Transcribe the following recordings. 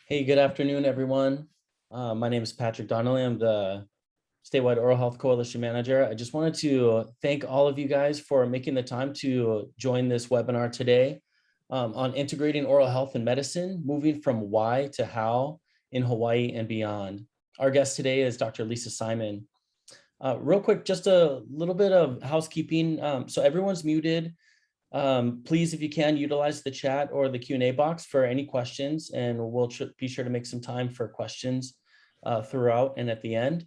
Hey, good afternoon, everyone. My name is Patrick Donnelly. I'm the statewide oral health coalition manager. I just wanted to thank all of you guys for making the time to join this webinar today on integrating oral health and medicine, moving from why to how in Hawaii and beyond. Our guest today is Dr. Lisa Simon. Real quick, just a little bit of housekeeping. So everyone's muted. Please, if you can, utilize the chat or the Q&A box for any questions, and we'll be sure to make some time for questions throughout and at the end.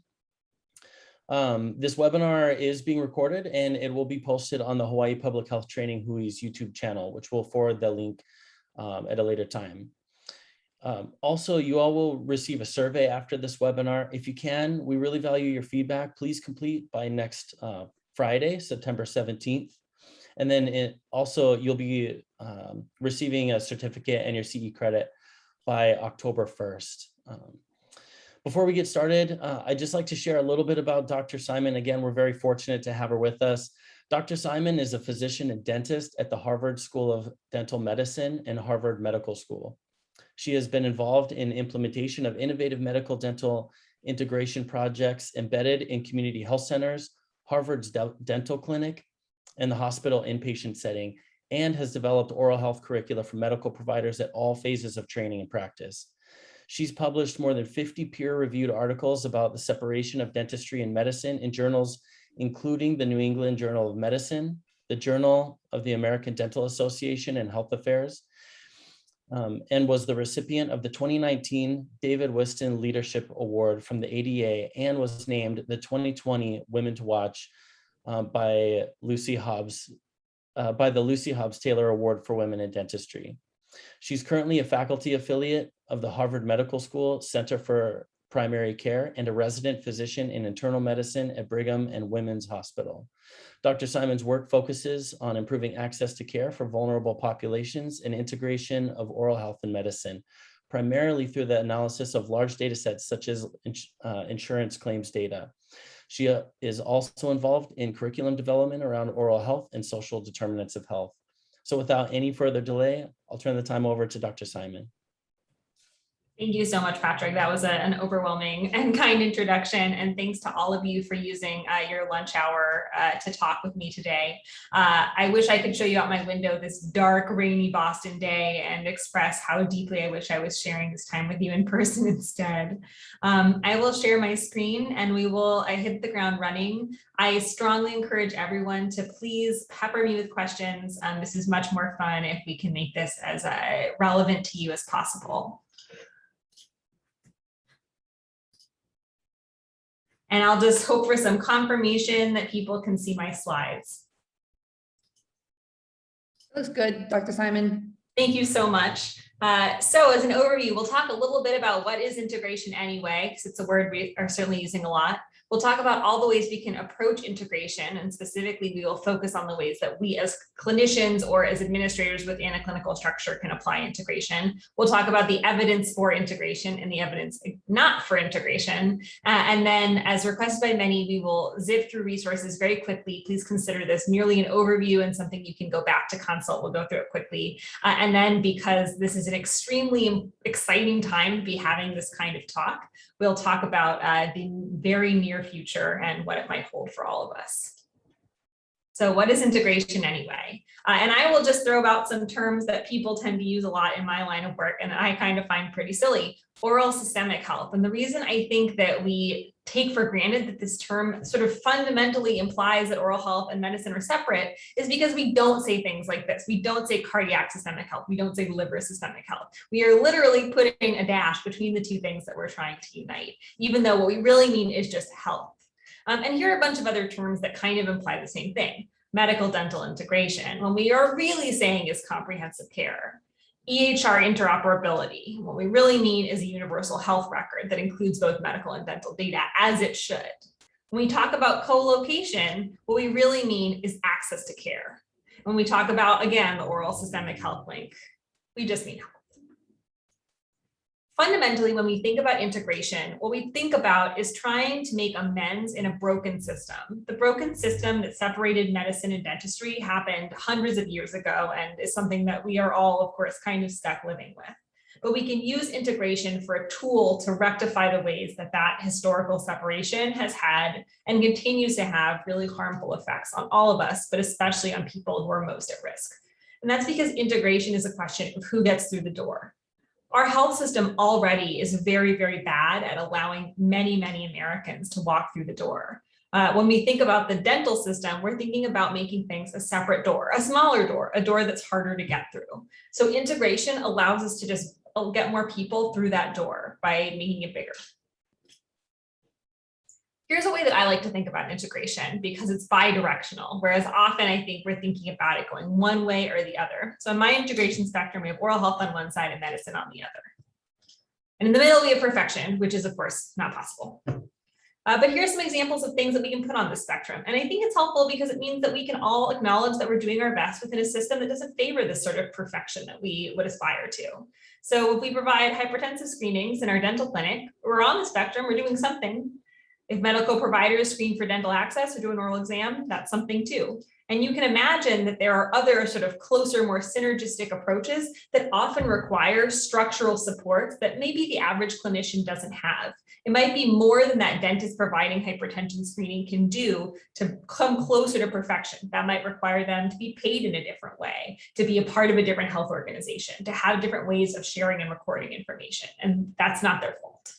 This webinar is being recorded and it will be posted on the Hawaii Public Health Training HUI's YouTube channel, which we'll forward the link at a later time. Also, you all will receive a survey after this webinar. If you can, we really value your feedback. Please complete by next Friday, September 17th. And then also you'll be receiving a certificate and your CE credit by October 1st. Before we get started, I'd just like to share a little bit about Dr. Simon. Again, we're very fortunate to have her with us. Dr. Simon is a physician and dentist at the Harvard School of Dental Medicine and Harvard Medical School. She has been involved in implementation of innovative medical dental integration projects embedded in community health centers, Harvard's dental clinic, and the hospital inpatient setting, and has developed oral health curricula for medical providers at all phases of training and practice. She's published more than 50 peer-reviewed articles about the separation of dentistry and medicine in journals, including the New England Journal of Medicine, the Journal of the American Dental Association and Health Affairs, and was the recipient of the 2019 David Whiston Leadership Award from the ADA and was named the 2020 Women to Watch by the Lucy Hobbs Taylor Award for Women in Dentistry. She's currently a faculty affiliate of the Harvard Medical School Center for Primary Care and a resident physician in internal medicine at Brigham and Women's Hospital. Dr. Simon's work focuses on improving access to care for vulnerable populations and integration of oral health and medicine, primarily through the analysis of large data sets such as insurance claims data. She is also involved in curriculum development around oral health and social determinants of health. So without any further delay, I'll turn the time over to Dr. Simon. Thank you so much, Patrick. That was an overwhelming and kind introduction. And thanks to all of you for using your lunch hour to talk with me today. I wish I could show you out my window this dark, rainy Boston day and express how deeply I wish I was sharing this time with you in person instead. I will share my screen and I hit the ground running. I strongly encourage everyone to please pepper me with questions. This is much more fun if we can make this as relevant to you as possible. And I'll just hope for some confirmation that people can see my slides. Looks good, Dr. Simon. Thank you so much. So as an overview, we'll talk a little bit about what is integration anyway, because it's a word we are certainly using a lot. We'll talk about all the ways we can approach integration, and specifically we will focus on the ways that we as clinicians or as administrators within a clinical structure can apply integration. We'll talk about the evidence for integration and the evidence not for integration. And then as requested by many, we will zip through resources very quickly. Please consider this merely an overview and something you can go back to consult. We'll go through it quickly. And then because this is an extremely exciting time to be having this kind of talk, we'll talk about the very near future and what it might hold for all of us. So what is integration anyway? And I will just throw out some terms that people tend to use a lot in my line of work and I kind of find pretty silly. Oral systemic health. And the reason I think that we take for granted that this term sort of fundamentally implies that oral health and medicine are separate is because we don't say things like this. We don't say cardiac systemic health. We don't say liver systemic health. We are literally putting a dash between the two things that we're trying to unite, even though what we really mean is just health. And here are a bunch of other terms that kind of imply the same thing. Medical dental integration, when we are really saying is comprehensive care. EHR interoperability, what we really mean is a universal health record that includes both medical and dental data, as it should. When we talk about co-location, what we really mean is access to care. When we talk about, again, the oral systemic health link, we just mean health. Fundamentally, when we think about integration, what we think about is trying to make amends in a broken system. The broken system that separated medicine and dentistry happened hundreds of years ago and is something that we are all, of course, kind of stuck living with. but we can use integration for a tool to rectify the ways that that historical separation has had and continues to have really harmful effects on all of us, but especially on people who are most at risk. And that's because integration is a question of who gets through the door. Our health system already is very, very bad at allowing many, many Americans to walk through the door. When we think about the dental system, we're thinking about making things a separate door, a smaller door, a door that's harder to get through. So integration allows us to just get more people through that door by making it bigger. Here's a way that I like to think about integration because it's bi-directional, whereas often I think we're thinking about it going one way or the other. So in my integration spectrum, we have oral health on one side and medicine on the other. And in the middle, we have perfection, which is of course not possible. But here's some examples of things that we can put on the spectrum. And I think it's helpful because it means that we can all acknowledge that we're doing our best within a system that doesn't favor this sort of perfection that we would aspire to. So if we provide hypertensive screenings in our dental clinic, we're on the spectrum, we're doing something. If medical providers screen for dental access or do an oral exam, that's something too. And you can imagine that there are other sort of closer, more synergistic approaches that often require structural supports that maybe the average clinician doesn't have. It might be more than that dentist providing hypertension screening can do to come closer to perfection. That might require them to be paid in a different way, to be a part of a different health organization, to have different ways of sharing and recording information. And that's not their fault.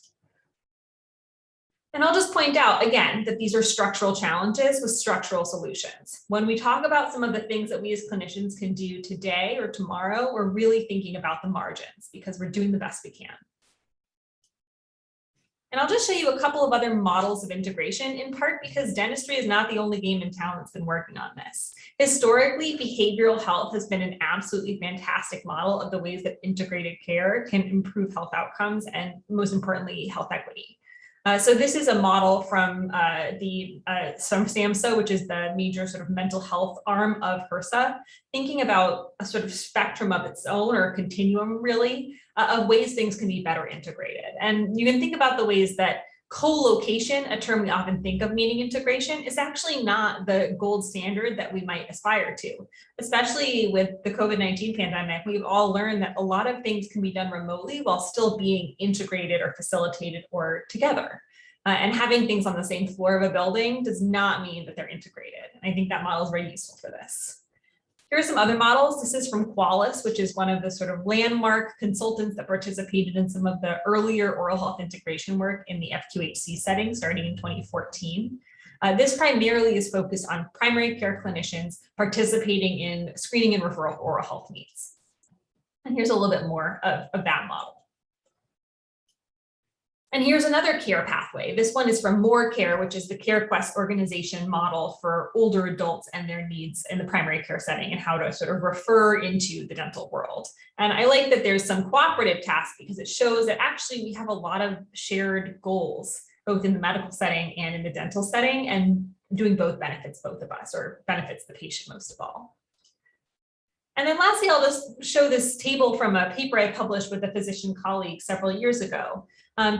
And I'll just point out again that these are structural challenges with structural solutions. When we talk about some of the things that we as clinicians can do today or tomorrow, we're really thinking about the margins because we're doing the best we can. And I'll just show you a couple of other models of integration, in part because dentistry is not the only game in town that's been working on this. Historically, behavioral health has been an absolutely fantastic model of the ways that integrated care can improve health outcomes and, most importantly, health equity. So this is a model from SAMHSA, which is the major sort of mental health arm of HRSA, thinking about a sort of spectrum of its own, or a continuum really, of ways things can be better integrated. And you can think about the ways that co-location, a term we often think of meaning integration, is actually not the gold standard that we might aspire to. Especially with the COVID-19 pandemic, we've all learned that a lot of things can be done remotely while still being integrated or facilitated or together. And having things on the same floor of a building does not mean that they're integrated. And I think that model is very useful for this. Here are some other models. This is from Qualis, which is one of the sort of landmark consultants that participated in some of the earlier oral health integration work in the FQHC setting starting in 2014. This primarily is focused on primary care clinicians participating in screening and referral for oral health needs. And here's a little bit more of that model. And here's another care pathway. This one is from More Care, which is the CareQuest organization model for older adults and their needs in the primary care setting and how to sort of refer into the dental world. And I like that there's some cooperative tasks because it shows that actually we have a lot of shared goals, both in the medical setting and in the dental setting, and doing both benefits both of us, or benefits the patient most of all. And then lastly, I'll just show this table from a paper I published with a physician colleague several years ago.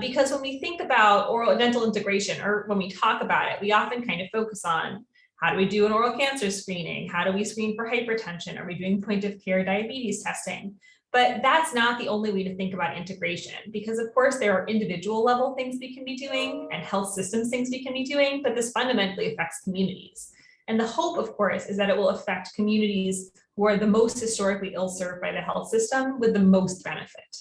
Because when we think about oral dental integration, or when we talk about it, we often kind of focus on how do we do an oral cancer screening? How do we screen for hypertension? Are we doing point of care diabetes testing? But that's not the only way to think about integration, because of course there are individual level things we can be doing and health systems things we can be doing, but this fundamentally affects communities. And the hope, of course, is that it will affect communities who are the most historically ill-served by the health system with the most benefit.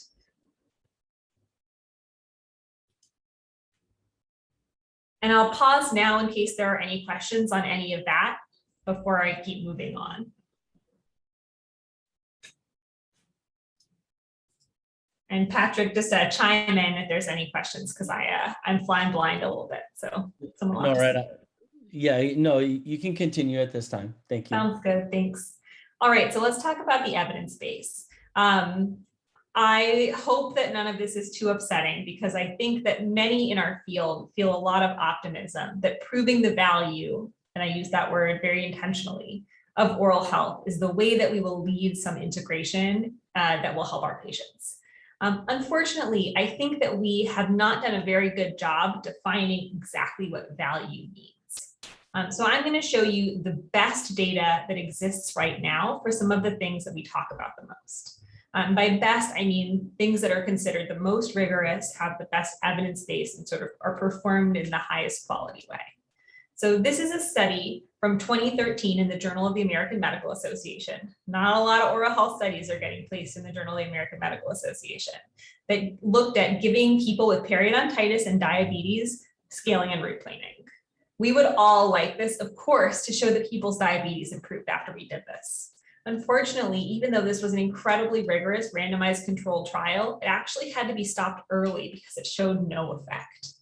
And I'll pause now in case there are any questions on any of that before I keep moving on. And Patrick, just chime in if there's any questions, because I'm flying blind a little bit. So someone No, right. Yeah, no, you can continue at this time. Thank you. Sounds good. Thanks. All right, so let's talk about the evidence base. I hope that none of this is too upsetting, because I think that many in our field feel a lot of optimism that proving the value, and I use that word very intentionally, of oral health is the way that we will lead some integration that will help our patients. Unfortunately, I think that we have not done a very good job defining exactly what value means. So I'm going to show you the best data that exists right now for some of the things that we talk about the most. By best, I mean things that are considered the most rigorous, have the best evidence base, and sort of are performed in the highest quality way. So this is a study from 2013 in the Journal of the American Medical Association. Not a lot of oral health studies are getting placed in the Journal of the American Medical Association that looked at giving people with periodontitis and diabetes scaling and root planing. We would all like this, of course, to show that people's diabetes improved after we did this. Unfortunately, even though this was an incredibly rigorous randomized controlled trial, it actually had to be stopped early because it showed no effect.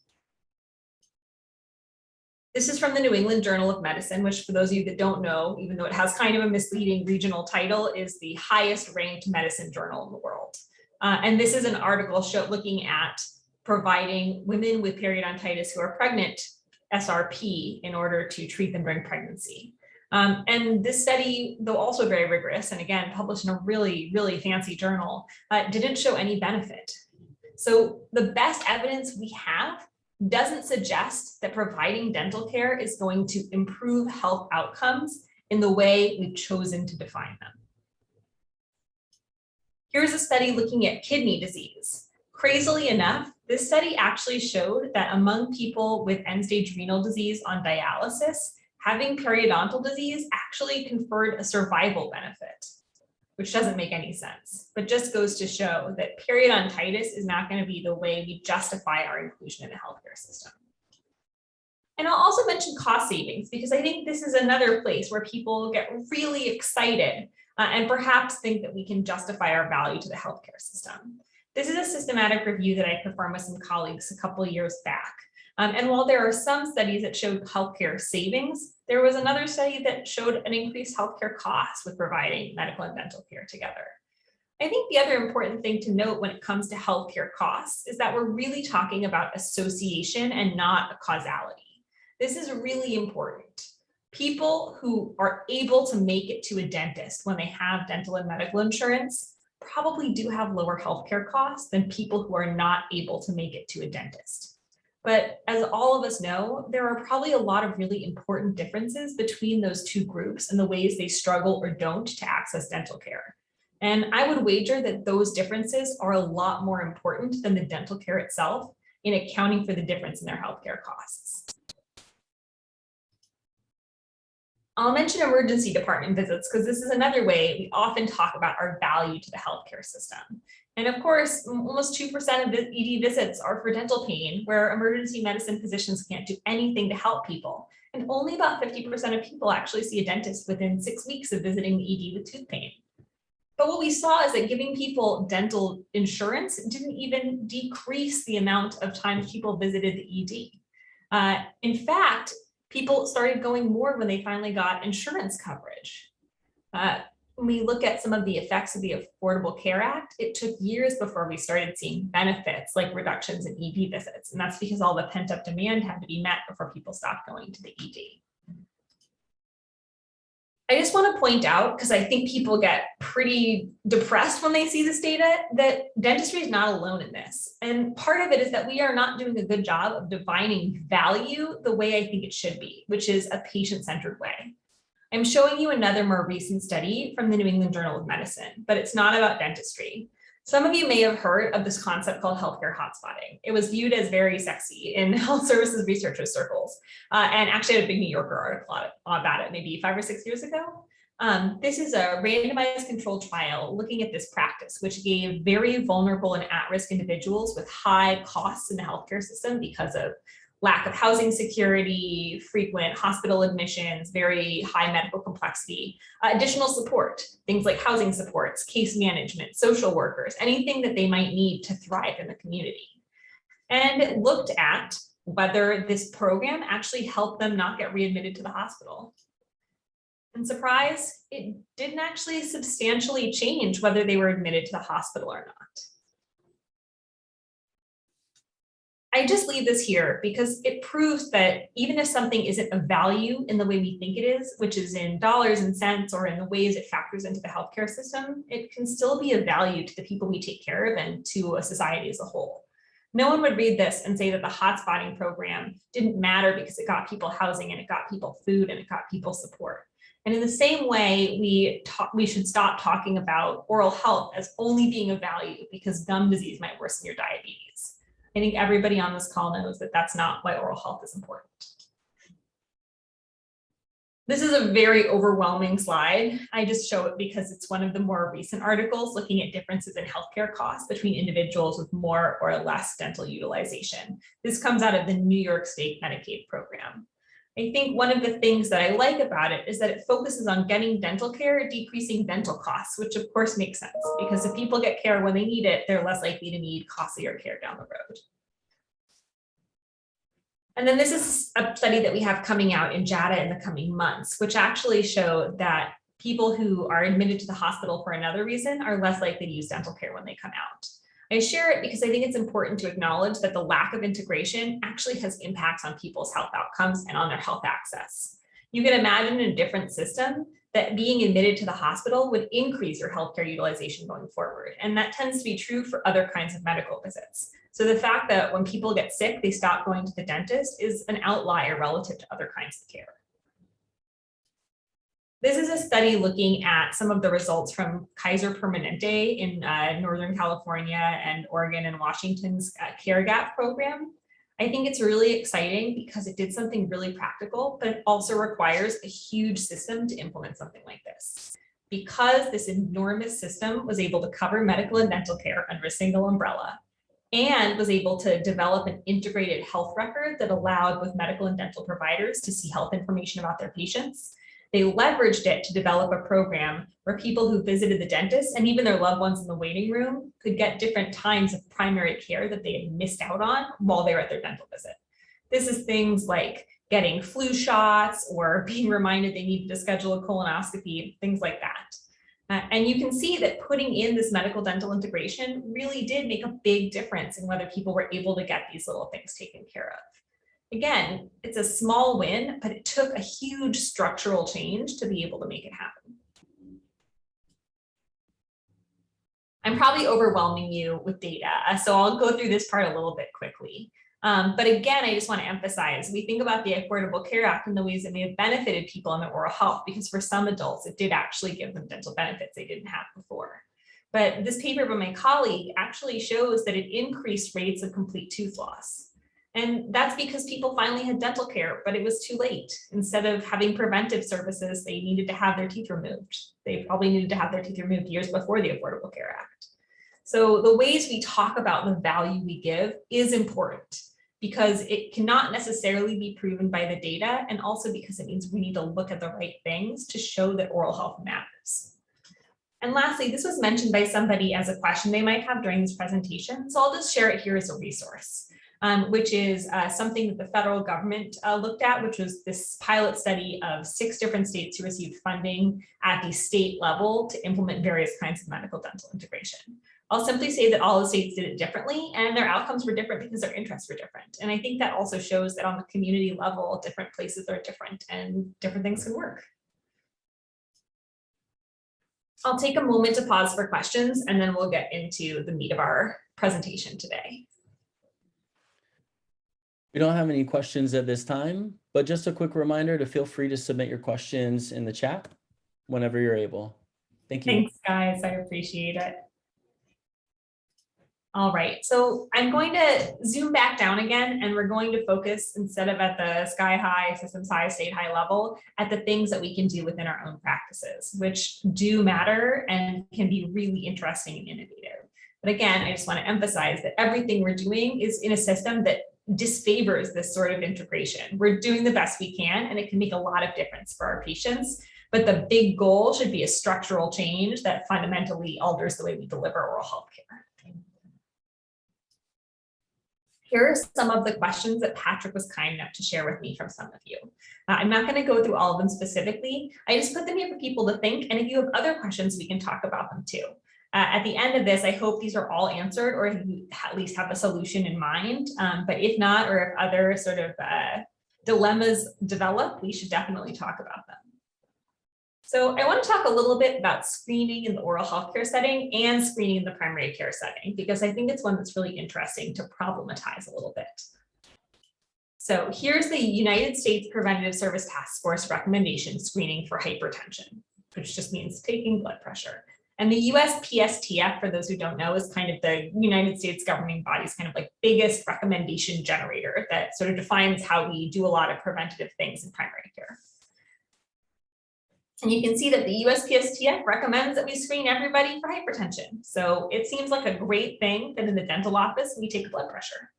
This is from the New England Journal of Medicine, which for those of you that don't know, even though it has kind of a misleading regional title, is the highest ranked medicine journal in the world. And this is an article looking at providing women with periodontitis who are pregnant SRP in order to treat them during pregnancy. And this study, though also very rigorous, and again, published in a really, really fancy journal, didn't show any benefit. So the best evidence we have doesn't suggest that providing dental care is going to improve health outcomes in the way we've chosen to define them. Here's a study looking at kidney disease. Crazily enough, this study actually showed that among people with end-stage renal disease on dialysis, having periodontal disease actually conferred a survival benefit, which doesn't make any sense, but just goes to show that periodontitis is not going to be the way we justify our inclusion in the healthcare system. And I'll also mention cost savings, because I think this is another place where people get really excited and perhaps think that we can justify our value to the healthcare system. This is a systematic review that I performed with some colleagues a couple of years back. And while there are some studies that showed healthcare savings, there was another study that showed an increased healthcare cost with providing medical and dental care together. I think the other important thing to note when it comes to healthcare costs is that we're really talking about association and not a causality. This is really important. People who are able to make it to a dentist when they have dental and medical insurance probably do have lower healthcare costs than people who are not able to make it to a dentist. But as all of us know, there are probably a lot of really important differences between those two groups and the ways they struggle or don't to access dental care. And I would wager that those differences are a lot more important than the dental care itself in accounting for the difference in their healthcare costs. I'll mention emergency department visits because this is another way we often talk about our value to the healthcare system. And of course, almost 2% of ED visits are for dental pain, where emergency medicine physicians can't do anything to help people. And only about 50% of people actually see a dentist within 6 weeks of visiting the ED with tooth pain. But what we saw is that giving people dental insurance didn't even decrease the amount of times people visited the ED. In fact, people started going more when they finally got insurance coverage. When we look at some of the effects of the Affordable Care Act, it took years before we started seeing benefits like reductions in ED visits. And that's because all the pent-up demand had to be met before people stopped going to the ED. I just want to point out, because I think people get pretty depressed when they see this data, that dentistry is not alone in this. And part of it is that we are not doing a good job of defining value the way I think it should be, which is a patient-centered way. I'm showing you another more recent study from the New England Journal of Medicine, but it's not about dentistry. Some of you may have heard of this concept called healthcare hotspotting. It was viewed as very sexy in health services researchers circles, and actually I had a big New Yorker article about it maybe 5 or 6 years ago. This is a randomized controlled trial looking at this practice, which gave very vulnerable and at-risk individuals with high costs in the healthcare system because of lack of housing security, frequent hospital admissions, very high medical complexity, additional support, things like housing supports, case management, social workers, anything that they might need to thrive in the community. And it looked at whether this program actually helped them not get readmitted to the hospital. And surprise, it didn't actually substantially change whether they were admitted to the hospital or not. I just leave this here because it proves that even if something isn't of value in the way we think it is, which is in dollars and cents or in the ways it factors into the healthcare system, it can still be of value to the people we take care of and to a society as a whole. No one would read this and say that the hotspotting program didn't matter because it got people housing and it got people food and it got people support. And in the same way, we should stop talking about oral health as only being of value because gum disease might worsen your diabetes. I think everybody on this call knows that that's not why oral health is important. This is a very overwhelming slide. I just show it because it's one of the more recent articles looking at differences in healthcare costs between individuals with more or less dental utilization. This comes out of the New York State Medicaid program. I think one of the things that I like about it is that it focuses on getting dental care, decreasing dental costs, which of course makes sense because if people get care when they need it, they're less likely to need costlier care down the road. And then this is a study that we have coming out in JADA in the coming months, which actually show that people who are admitted to the hospital for another reason are less likely to use dental care when they come out. I share it because I think it's important to acknowledge that the lack of integration actually has impacts on people's health outcomes and on their health access. You can imagine in a different system that being admitted to the hospital would increase your healthcare utilization going forward. And that tends to be true for other kinds of medical visits. So the fact that when people get sick, they stop going to the dentist is an outlier relative to other kinds of care. This is a study looking at some of the results from Kaiser Permanente in Northern California and Oregon and Washington's Care Gap program. I think it's really exciting because it did something really practical, but it also requires a huge system to implement something like this. Because this enormous system was able to cover medical and dental care under a single umbrella and was able to develop an integrated health record that allowed both medical and dental providers to see health information about their patients, they leveraged it to develop a program where people who visited the dentist and even their loved ones in the waiting room could get different times of primary care that they had missed out on while they were at their dental visit. This is things like getting flu shots or being reminded they needed to schedule a colonoscopy, things like that. And you can see that putting in this medical dental integration really did make a big difference in whether people were able to get these little things taken care of. Again, it's a small win, but it took a huge structural change to be able to make it happen. I'm probably overwhelming you with data, so I'll go through this part a little bit quickly. But again, I just want to emphasize, we think about the Affordable Care Act and the ways it may have benefited people in their oral health, because for some adults, it did actually give them dental benefits they didn't have before. But this paper by my colleague actually shows that it increased rates of complete tooth loss. And that's because people finally had dental care, but it was too late. Instead of having preventive services, they needed to have their teeth removed. They probably needed to have their teeth removed years before the Affordable Care Act. So the ways we talk about the value we give is important, because it cannot necessarily be proven by the data, and also because it means we need to look at the right things to show that oral health matters. And lastly, this was mentioned by somebody as a question they might have during this presentation, so I'll just share it here as a resource, which is something that the federal government looked at, which was this pilot study of 6 different states who received funding at the state level to implement various kinds of medical dental integration. I'll simply say that all the states did it differently, and their outcomes were different because their interests were different. And I think that also shows that on the community level, different places are different and different things can work. I'll take a moment to pause for questions, and then we'll get into the meat of our presentation today. We don't have any questions at this time, but just a quick reminder to feel free to submit your questions in the chat whenever you're able. Thank you. Thanks, guys. I appreciate it. All right, so I'm going to zoom back down again, and we're going to focus, instead of at the sky high, systems high, state high level, at the things that we can do within our own practices, which do matter and can be really interesting and innovative. But again, I just want to emphasize that everything we're doing is in a system that disfavors this sort of integration. We're doing the best we can, and it can make a lot of difference for our patients. But the big goal should be a structural change that fundamentally alters the way we deliver oral health care. Here are some of the questions that Patrick was kind enough to share with me from some of you. I'm not going to go through all of them specifically. I just put them here for people to think, and if you have other questions, we can talk about them too. At the end of this, I hope these are all answered, or you at least have a solution in mind. But if not, or if other sort of dilemmas develop, we should definitely talk about them. So I want to talk a little bit about screening in the oral healthcare setting and screening in the primary care setting, because I think it's one that's really interesting to problematize a little bit. So here's the United States Preventative Service Task Force recommendation screening for hypertension, which just means taking blood pressure. And the USPSTF, for those who don't know, is kind of the United States governing body's kind of like biggest recommendation generator that sort of defines how we do a lot of preventative things in primary care. And you can see that the USPSTF recommends that we screen everybody for hypertension. So it seems like a great thing that in the dental office, we take blood pressure.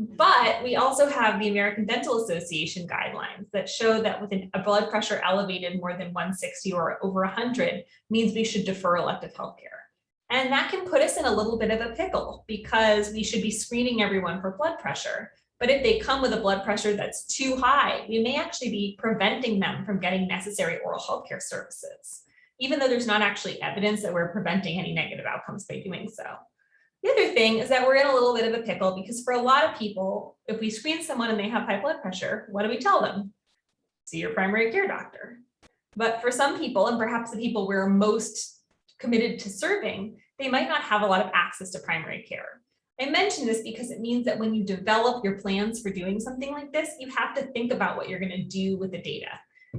But we also have the American Dental Association guidelines that show that with a blood pressure elevated more than 160 or over 100 means we should defer elective healthcare. And that can put us in a little bit of a pickle because we should be screening everyone for blood pressure. But if they come with a blood pressure that's too high, we may actually be preventing them from getting necessary oral healthcare services, even though there's not actually evidence that we're preventing any negative outcomes by doing so. The other thing is that we're in a little bit of a pickle because for a lot of people, if we screen someone and they have high blood pressure, what do we tell them? See your primary care doctor. But for some people, and perhaps the people we're most committed to serving, they might not have a lot of access to primary care. I mention this because it means that when you develop your plans for doing something like this, you have to think about what you're going to do with the data.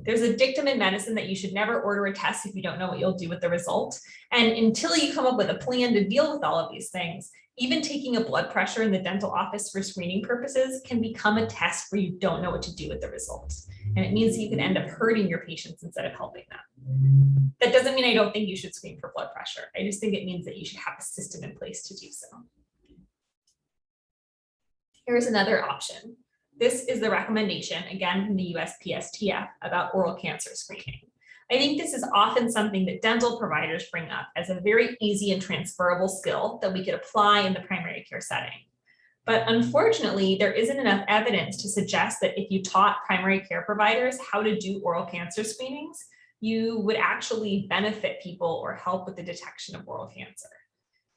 There's a dictum in medicine that you should never order a test if you don't know what you'll do with the result. And until you come up with a plan to deal with all of these things, even taking a blood pressure in the dental office for screening purposes can become a test where you don't know what to do with the results. And it means that you can end up hurting your patients instead of helping them. That doesn't mean I don't think you should screen for blood pressure. I just think it means that you should have a system in place to do so. Here's another option. This is the recommendation, again, from the USPSTF about oral cancer screening. I think this is often something that dental providers bring up as a very easy and transferable skill that we could apply in the primary care setting. But unfortunately, there isn't enough evidence to suggest that if you taught primary care providers how to do oral cancer screenings, you would actually benefit people or help with the detection of oral cancer.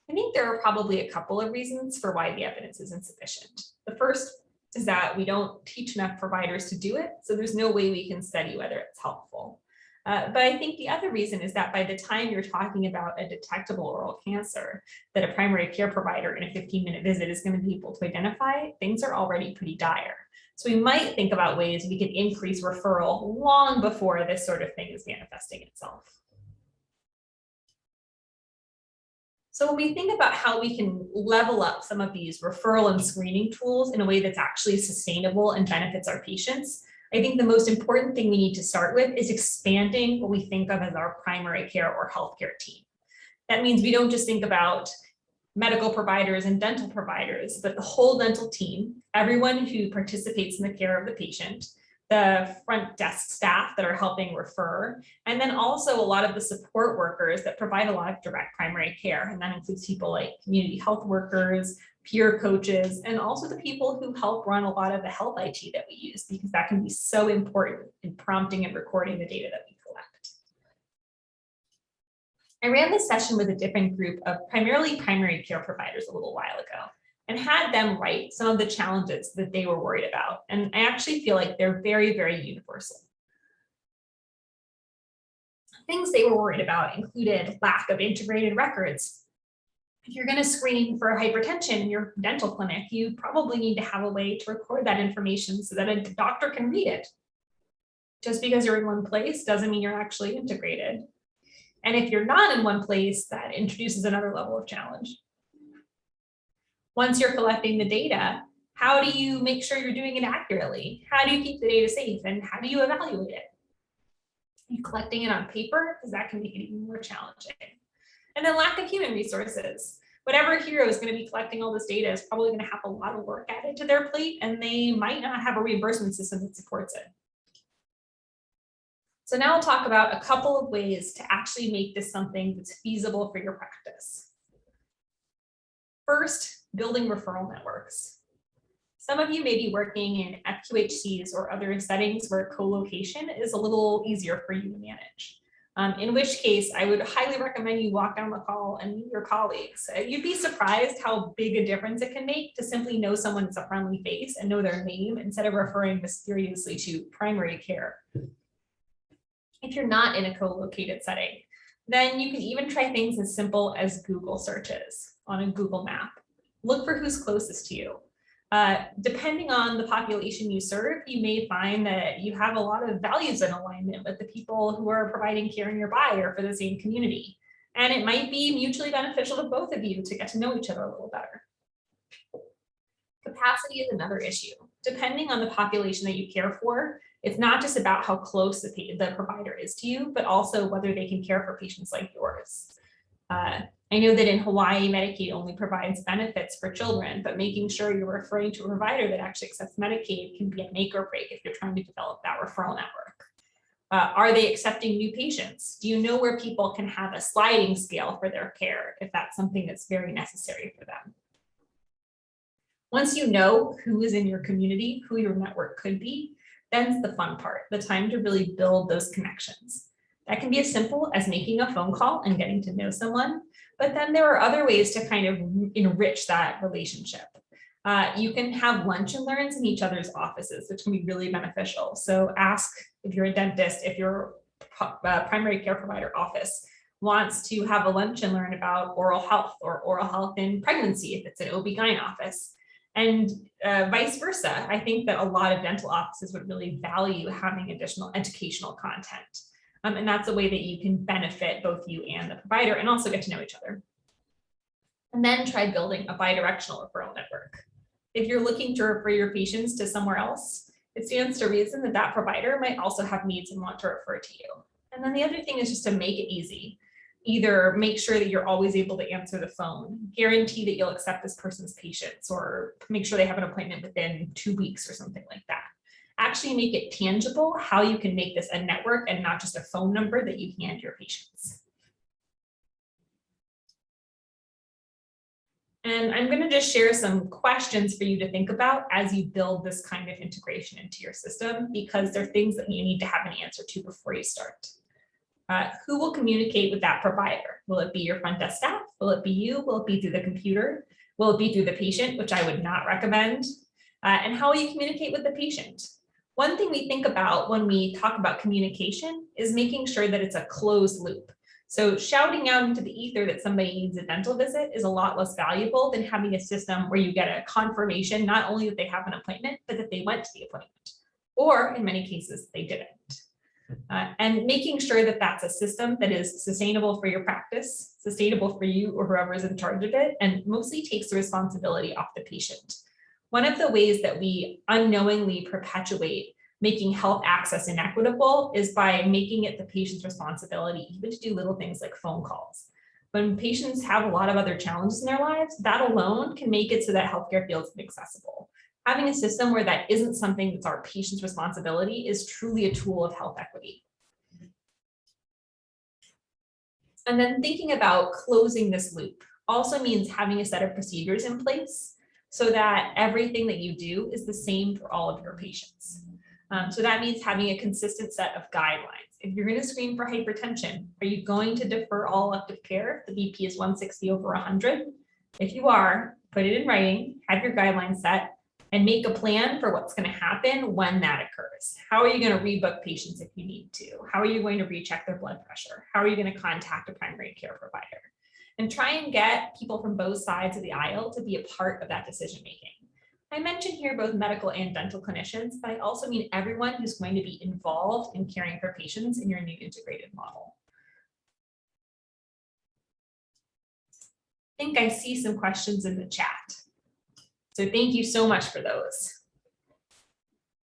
I think there are probably a couple of reasons for why the evidence is insufficient. The first is that we don't teach enough providers to do it, so there's no way we can study whether it's helpful. But I think the other reason is that by the time you're talking about a detectable oral cancer that a primary care provider in a 15-minute visit is going to be able to identify, things are already pretty dire. So we might think about ways we could increase referral long before this sort of thing is manifesting itself. So when we think about how we can level up some of these referral and screening tools in a way that's actually sustainable and benefits our patients, I think the most important thing we need to start with is expanding what we think of as our primary care or healthcare team. That means we don't just think about medical providers and dental providers, but the whole dental team, everyone who participates in the care of the patient, the front desk staff that are helping refer, and then also a lot of the support workers that provide a lot of direct primary care. And that includes people like community health workers, peer coaches, and also the people who help run a lot of the health IT that we use, because that can be so important in prompting and recording the data that we collect. I ran this session with a different group of primarily primary care providers a little while ago, and had them write some of the challenges that they were worried about. And I actually feel like they're very, very universal. Things they were worried about included lack of integrated records. If you're going to screen for hypertension in your dental clinic, you probably need to have a way to record that information so that a doctor can read it. Just because you're in one place doesn't mean you're actually integrated. And if you're not in one place, that introduces another level of challenge. Once you're collecting the data, how do you make sure you're doing it accurately? How do you keep the data safe? And how do you evaluate it? Are you collecting it on paper? Because that can make it even more challenging. And then lack of human resources. Whatever hero is going to be collecting all this data is probably going to have a lot of work added to their plate, and they might not have a reimbursement system that supports it. So now I'll talk about a couple of ways to actually make this something that's feasible for your practice. First, building referral networks. Some of you may be working in FQHCs or other settings where co-location is a little easier for you to manage. In which case, I would highly recommend you walk down the hall and meet your colleagues. You'd be surprised how big a difference it can make to simply know someone that's a friendly face and know their name instead of referring mysteriously to primary care. If you're not in a co-located setting, then you can even try things as simple as Google searches on a Google map. Look for who's closest to you. Depending on the population you serve, you may find that you have a lot of values in alignment with the people who are providing care nearby or for the same community. And it might be mutually beneficial to both of you to get to know each other a little better. Capacity is another issue. Depending on the population that you care for, it's not just about how close the provider is to you, but also whether they can care for patients like yours. I know that in Hawaii, Medicaid only provides benefits for children, but making sure you're referring to a provider that actually accepts Medicaid can be a make or break if you're trying to develop that referral network. Are they accepting new patients? Do you know where people can have a sliding scale for their care if that's something that's very necessary for them? Once you know who is in your community, who your network could be, then's the fun part, the time to really build those connections. That can be as simple as making a phone call and getting to know someone, but then there are other ways to kind of enrich that relationship. You can have lunch and learns in each other's offices, which can be really beneficial. So ask if you're a dentist, if your primary care provider office wants to have a lunch and learn about oral health or oral health in pregnancy, if it's an OB/GYN office. And vice versa. I think that a lot of dental offices would really value having additional educational content. And that's a way that you can benefit both you and the provider and also get to know each other. And then try building a bidirectional referral network. If you're looking to refer your patients to somewhere else, it stands to reason that that provider might also have needs and want to refer to you. And then the other thing is just to make it easy. Either make sure that you're always able to answer the phone, guarantee that you'll accept this person's patients, or make sure they have an appointment within 2 weeks or something like that. Actually make it tangible how you can make this a network and not just a phone number that you hand your patients. And I'm going to just share some questions for you to think about as you build this kind of integration into your system, because they're things that you need to have an answer to before you start. Who will communicate with that provider? Will it be your front desk staff? Will it be you? Will it be through the computer? Will it be through the patient, which I would not recommend? And how will you communicate with the patient? One thing we think about when we talk about communication is making sure that it's a closed loop. So shouting out into the ether that somebody needs a dental visit is a lot less valuable than having a system where you get a confirmation, not only that they have an appointment, but that they went to the appointment, or in many cases, they didn't. And making sure that that's a system that is sustainable for your practice, sustainable for you or whoever is in charge of it, and mostly takes the responsibility off the patient. One of the ways that we unknowingly perpetuate making health access inequitable is by making it the patient's responsibility, even to do little things like phone calls. When patients have a lot of other challenges in their lives, that alone can make it so that healthcare feels inaccessible. Having a system where that isn't something that's our patient's responsibility is truly a tool of health equity. And then thinking about closing this loop also means having a set of procedures in place so that everything that you do is the same for all of your patients. So that means having a consistent set of guidelines. If you're going to screen for hypertension, are you going to defer all elective care if the BP is 160 over 100? If you are, put it in writing, have your guidelines set, and make a plan for what's going to happen when that occurs. How are you going to rebook patients if you need to? How are you going to recheck their blood pressure? How are you going to contact a primary care provider? And try and get people from both sides of the aisle to be a part of that decision-making. I mentioned here both medical and dental clinicians, but I also mean everyone who's going to be involved in caring for patients in your new integrated model. I think I see some questions in the chat. So thank you so much for those.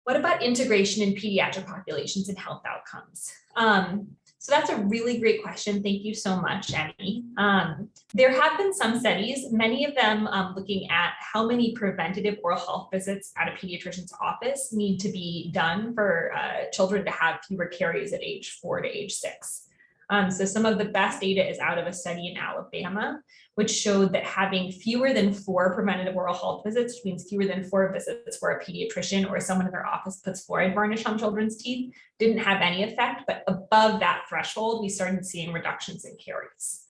What about integration in pediatric populations and health outcomes? So that's a really great question. Thank you so much, Emmy. There have been some studies, many of them looking at how many preventative oral health visits at a pediatrician's office need to be done for children to have fewer caries at age 4 to age 6. So some of the best data is out of a study in Alabama, which showed that having fewer than 4 preventative oral health visits, which means fewer than 4 visits where a pediatrician or someone in their office puts fluoride varnish on children's teeth, didn't have any effect, but above that threshold, we started seeing reductions in caries.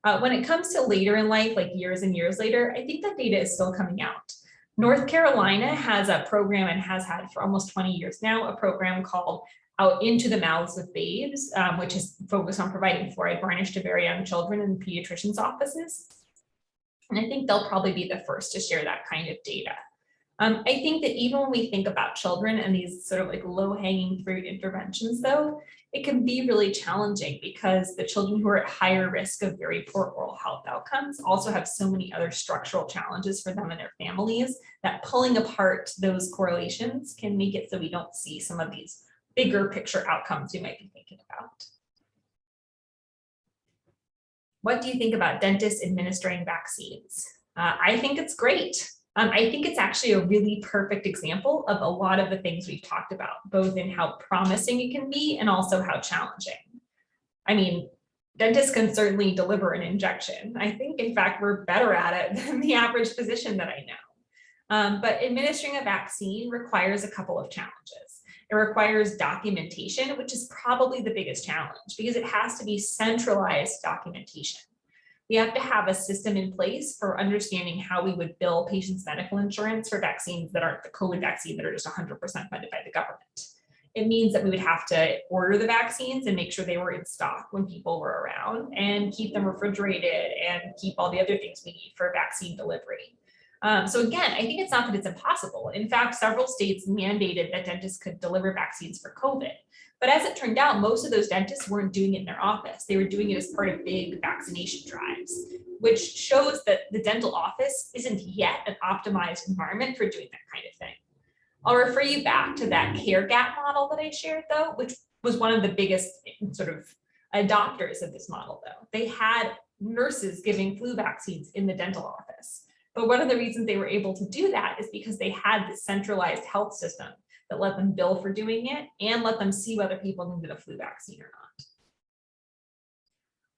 When it comes to later in life, like years and years later, I think that data is still coming out. North Carolina has a program and has had for almost 20 years now, a program called Out Into the Mouths of Babes, which is focused on providing fluoride varnish to very young children in pediatricians' offices. And I think they'll probably be the first to share that kind of data. I think that even when we think about children and these sort of like low-hanging fruit interventions, though, it can be really challenging because the children who are at higher risk of very poor oral health outcomes also have so many other structural challenges for them and their families that pulling apart those correlations can make it so we don't see some of these bigger picture outcomes we might be thinking about. What do you think about dentists administering vaccines? I think it's great. I think it's actually a really perfect example of a lot of the things we've talked about, both in how promising it can be and also how challenging. I mean, dentists can certainly deliver an injection. I think, in fact, we're better at it than the average physician that I know. But administering a vaccine requires a couple of challenges. It requires documentation, which is probably the biggest challenge because it has to be centralized documentation. We have to have a system in place for understanding how we would bill patients' medical insurance for vaccines that aren't the COVID vaccine that are just 100% funded by the government. It means that we would have to order the vaccines and make sure they were in stock when people were around and keep them refrigerated and keep all the other things we need for vaccine delivery. So again, I think it's not that it's impossible. In fact, several states mandated that dentists could deliver vaccines for COVID. But as it turned out, most of those dentists weren't doing it in their office. They were doing it as part of big vaccination drives, which shows that the dental office isn't yet an optimized environment for doing that kind of thing. I'll refer you back to that care gap model that I shared, though, which was one of the biggest sort of adopters of this model, though. They had nurses giving flu vaccines in the dental office. But one of the reasons they were able to do that is because they had this centralized health system that let them bill for doing it and let them see whether people needed a flu vaccine or not.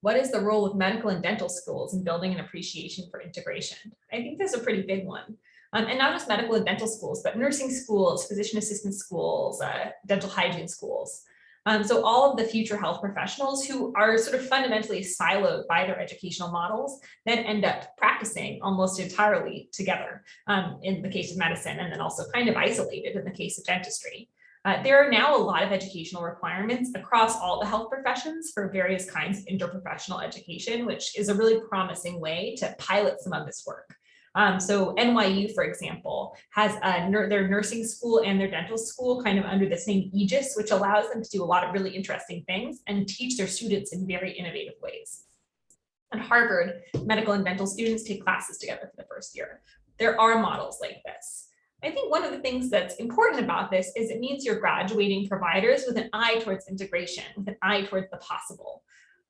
What is the role of medical and dental schools in building an appreciation for integration? I think that's a pretty big one. And not just medical and dental schools, but nursing schools, physician assistant schools, dental hygiene schools. So all of the future health professionals who are sort of fundamentally siloed by their educational models then end up practicing almost entirely together in the case of medicine, and then also kind of isolated in the case of dentistry. There are now a lot of educational requirements across all the health professions for various kinds of interprofessional education, which is a really promising way to pilot some of this work. So NYU, for example, has their nursing school and their dental school kind of under the same aegis, which allows them to do a lot of really interesting things and teach their students in very innovative ways. At Harvard, medical and dental students take classes together for the first year. There are models like this. I think one of the things that's important about this is it means you're graduating providers with an eye towards integration, with an eye towards the possible.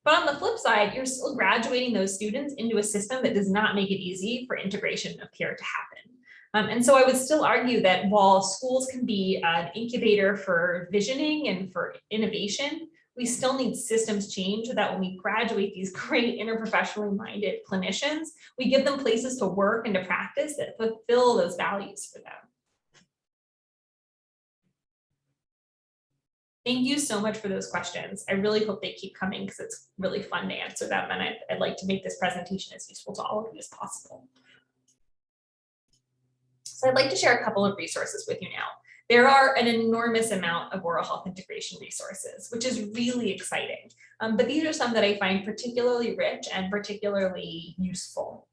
But on the flip side, you're still graduating those students into a system that does not make it easy for integration of care to happen. And so I would still argue that while schools can be an incubator for visioning and for innovation, we still need systems change so that when we graduate these great interprofessionally minded clinicians, we give them places to work and to practice that fulfill those values for them. Thank you so much for those questions. I really hope they keep coming because it's really fun to answer them, and I'd like to make this presentation as useful to all of you as possible. So I'd like to share a couple of resources with you now. There are an enormous amount of oral health integration resources, which is really exciting. But these are some that I find particularly rich and particularly useful.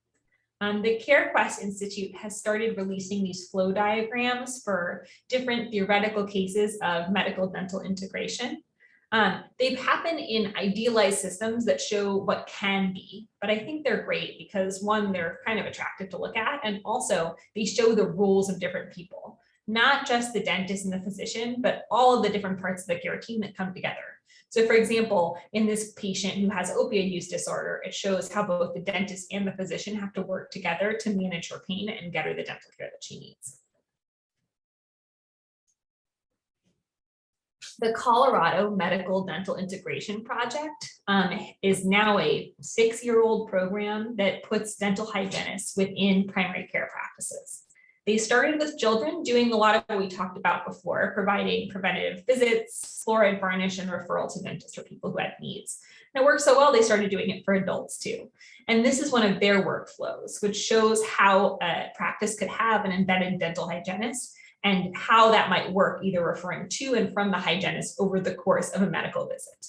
The CareQuest Institute has started releasing these flow diagrams for different theoretical cases of medical dental integration. They happen in idealized systems that show what can be, but I think they're great because one, they're kind of attractive to look at, and also they show the roles of different people, not just the dentist and the physician, but all of the different parts of the care team that come together. So for example, in this patient who has opioid use disorder, it shows how both the dentist and the physician have to work together to manage her pain and get her the dental care that she needs. The Colorado Medical Dental Integration Project is now a 6-year-old program that puts dental hygienists within primary care practices. They started with children, doing a lot of what we talked about before, providing preventative visits, fluoride varnish, and referral to dentists for people who had needs. And it worked so well, they started doing it for adults too. And this is one of their workflows, which shows how a practice could have an embedded dental hygienist and how that might work, either referring to and from the hygienist over the course of a medical visit.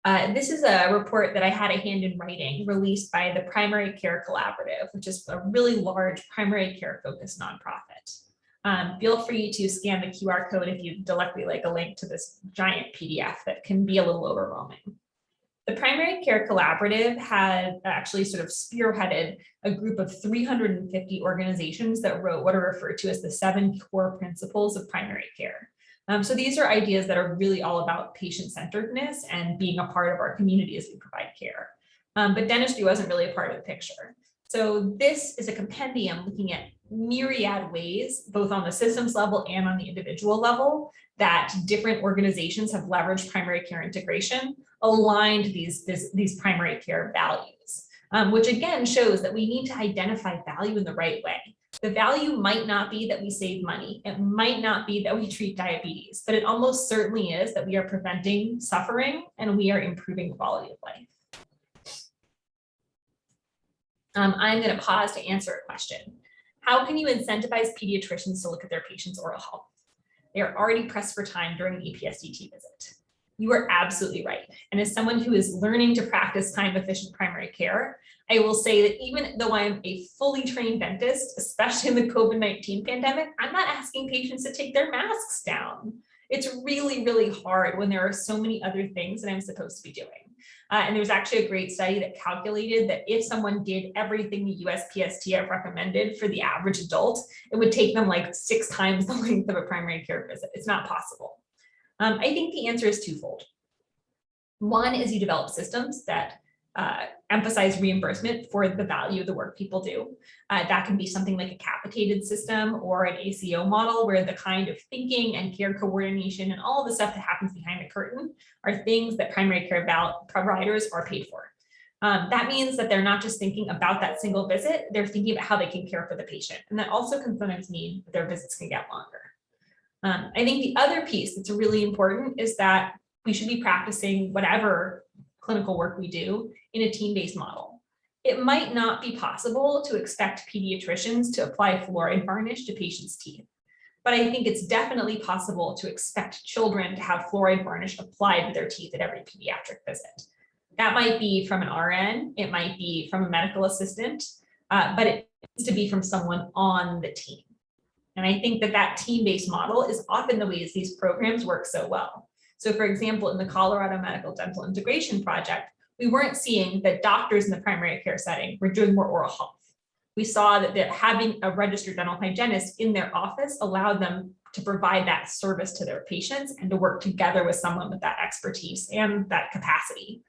This is a report that I had a hand in writing, released by the Primary Care Collaborative, which is a really large primary care focused nonprofit. Feel free to scan the QR code if you directly like a link to this giant PDF that can be a little overwhelming. The Primary Care Collaborative had actually sort of spearheaded a group of 350 organizations that wrote what are referred to as the 7 core principles of primary care. So these are ideas that are really all about patient-centeredness and being a part of our community as we provide care. But dentistry wasn't really a part of the picture. So this is a compendium looking at myriad ways, both on the systems level and on the individual level, that different organizations have leveraged primary care integration, aligned these primary care values, which again shows that we need to identify value in the right way. The value might not be that we save money. It might not be that we treat diabetes, but it almost certainly is that we are preventing suffering and we are improving quality of life. I'm going to pause to answer a question. How can you incentivize pediatricians to look at their patients' oral health? They are already pressed for time during an EPSDT visit. You are absolutely right. And as someone who is learning to practice time-efficient primary care, I will say that even though I'm a fully trained dentist, especially in the COVID-19 pandemic, I'm not asking patients to take their masks down. It's really, really hard when there are so many other things that I'm supposed to be doing. And there's actually a great study that calculated that if someone did everything the USPSTF recommended for the average adult, it would take them like 6 times the length of a primary care visit. It's not possible. I think the answer is twofold. One is you develop systems that emphasize reimbursement for the value of the work people do. That can be something like a capitated system or an ACO model where the kind of thinking and care coordination and all the stuff that happens behind the curtain are things that primary care providers are paid for. That means that they're not just thinking about that single visit, they're thinking about how they can care for the patient. And that also can sometimes mean that their visits can get longer. I think the other piece that's really important is that we should be practicing whatever clinical work we do in a team-based model. It might not be possible to expect pediatricians to apply fluoride varnish to patients' teeth, but I think it's definitely possible to expect children to have fluoride varnish applied to their teeth at every pediatric visit. That might be from an RN, it might be from a medical assistant, but it needs to be from someone on the team. And I think that that team-based model is often the ways these programs work so well. So for example, in the Colorado Medical Dental Integration Project, we weren't seeing that doctors in the primary care setting were doing more oral health. We saw that having a registered dental hygienist in their office allowed them to provide that service to their patients and to work together with someone with that expertise and that capacity.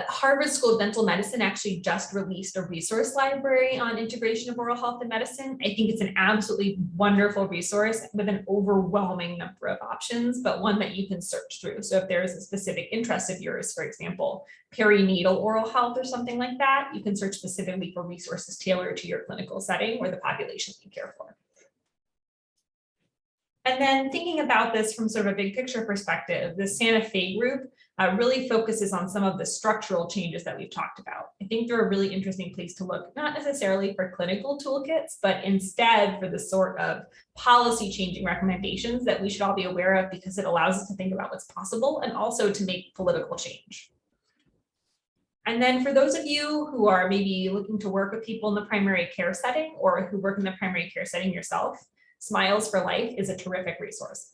Harvard School of Dental Medicine actually just released a resource library on integration of oral health in medicine. I think it's an absolutely wonderful resource with an overwhelming number of options, but one that you can search through. So if there is a specific interest of yours, for example, perinatal oral health or something like that, you can search specifically for resources tailored to your clinical setting or the population you care for. And then thinking about this from sort of a big picture perspective, the Santa Fe group really focuses on some of the structural changes that we've talked about. I think they're a really interesting place to look, not necessarily for clinical toolkits, but instead for the sort of policy changing recommendations that we should all be aware of because it allows us to think about what's possible and also to make political change. And then for those of you who are maybe looking to work with people in the primary care setting or who work in the primary care setting yourself, Smiles for Life is a terrific resource.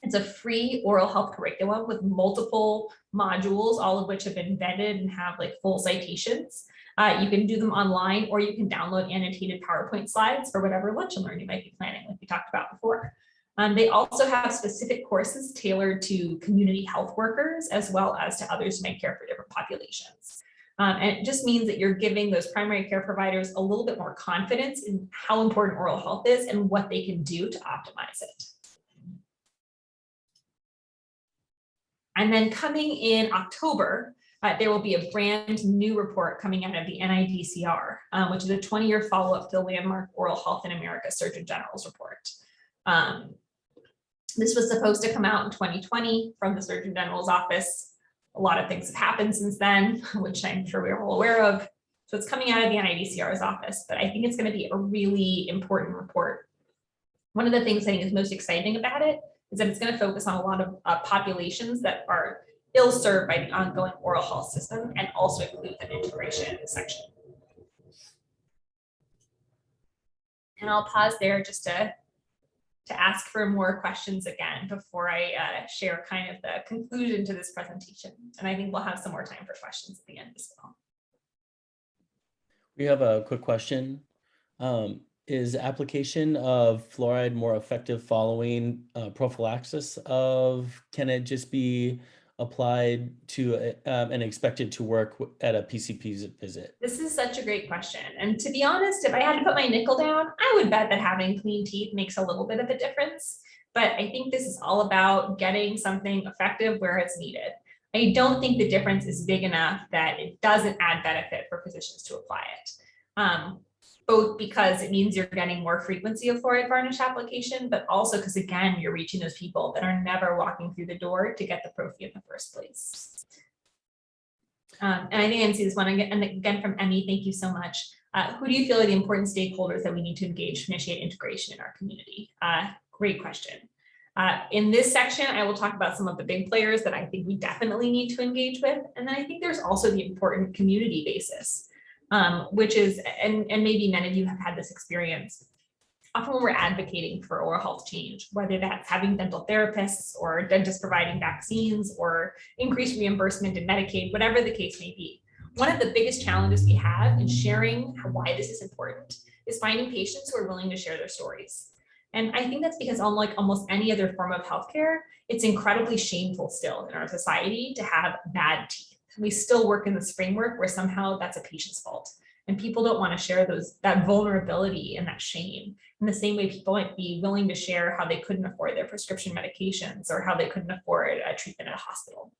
It's a free oral health curriculum with multiple modules, all of which have been vetted and have like full citations. You can do them online or you can download annotated PowerPoint slides for whatever lunch and learn you might be planning, like we talked about before. They also have specific courses tailored to community health workers as well as to others who may care for different populations. And it just means that you're giving those primary care providers a little bit more confidence in how important oral health is and what they can do to optimize it. And then coming in October, there will be a brand new report coming out of the NIDCR, which is a 20-year follow-up to the landmark Oral Health in America Surgeon General's report. This was supposed to come out in 2020 from the Surgeon General's office. A lot of things have happened since then, which I'm sure we're all aware of. So it's coming out of the NIDCR's office, but I think it's going to be a really important report. One of the things I think is most exciting about it is that it's going to focus on a lot of populations that are ill-served by the ongoing oral health system, and also include an integration section. And I'll pause there just to ask for more questions again before I share kind of the conclusion to this presentation. And I think we'll have some more time for questions at the end as well. We have a quick question. Is application of fluoride more effective following prophylaxis of, can it just be applied to and expected to work at a PCP's visit? This is such a great question. And to be honest, if I had to put my nickel down, I would bet that having clean teeth makes a little bit of a difference. But I think this is all about getting something effective where it's needed. I don't think the difference is big enough that it doesn't add benefit for physicians to apply it. Both because it means you're getting more frequency of fluoride varnish application, but also because, again, you're reaching those people that are never walking through the door to get the prophy in the first place. And I think I can see this one again, and again from Emmy, thank you so much. Who do you feel are the important stakeholders that we need to engage to initiate integration in our community? Great question. In this section, I will talk about some of the big players that I think we definitely need to engage with. And then I think there's also the important community basis, which is, and maybe none of you have had this experience. Often when we're advocating for oral health change, whether that's having dental therapists or dentists providing vaccines or increased reimbursement in Medicaid, whatever the case may be, one of the biggest challenges we have in sharing why this is important is finding patients who are willing to share their stories. And I think that's because unlike almost any other form of healthcare, it's incredibly shameful still in our society to have bad teeth. We still work in this framework where somehow that's a patient's fault. And people don't want to share that vulnerability and that shame in the same way people might be willing to share how they couldn't afford their prescription medications or how they couldn't afford a treatment at a hospital.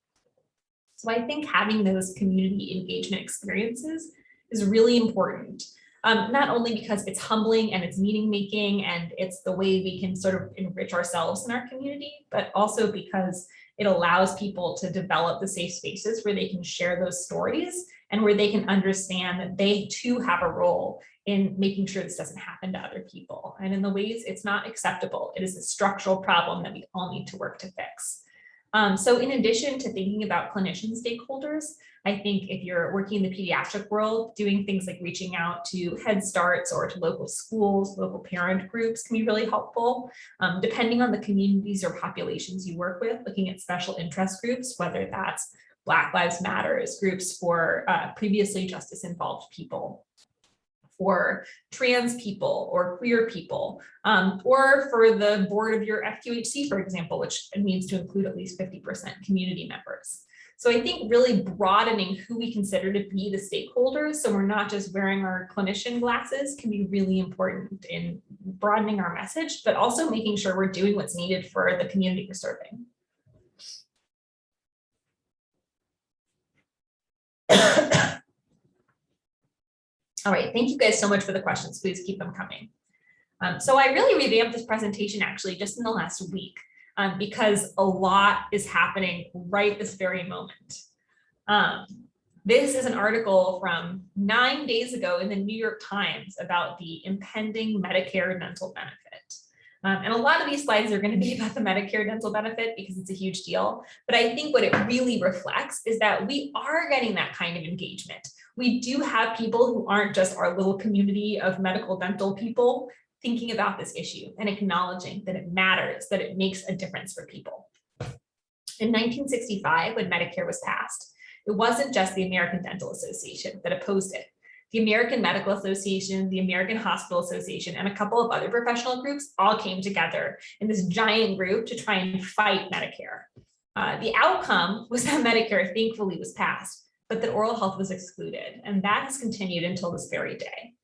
So I think having those community engagement experiences is really important. Not only because it's humbling and it's meaning making and it's the way we can sort of enrich ourselves in our community, but also because it allows people to develop the safe spaces where they can share those stories and where they can understand that they too have a role in making sure this doesn't happen to other people. And in the ways it's not acceptable, it is a structural problem that we all need to work to fix. So in addition to thinking about clinician stakeholders, I think if you're working in the pediatric world, doing things like reaching out to Head Starts or to local schools, local parent groups can be really helpful. Depending on the communities or populations you work with, looking at special interest groups, whether that's Black Lives Matters, groups for previously justice involved people, for trans people or queer people, or for the board of your FQHC, for example, which means to include at least 50% community members. So I think really broadening who we consider to be the stakeholders, so we're not just wearing our clinician glasses, can be really important in broadening our message, but also making sure we're doing what's needed for the community we're serving. All right, thank you guys so much for the questions. Please keep them coming. So I really revamped this presentation actually just in the last week because a lot is happening right this very moment. This is an article from 9 days ago in the New York Times about the impending Medicare dental benefit. And a lot of these slides are going to be about the Medicare dental benefit because it's a huge deal. But I think what it really reflects is that we are getting that kind of engagement. We do have people who aren't just our little community of medical dental people thinking about this issue and acknowledging that it matters, that it makes a difference for people. In 1965, when Medicare was passed, it wasn't just the American Dental Association that opposed it. The American Medical Association, the American Hospital Association, and a couple of other professional groups all came together in this giant group to try and fight Medicare. The outcome was that Medicare thankfully was passed, but that oral health was excluded, and that has continued until this very day.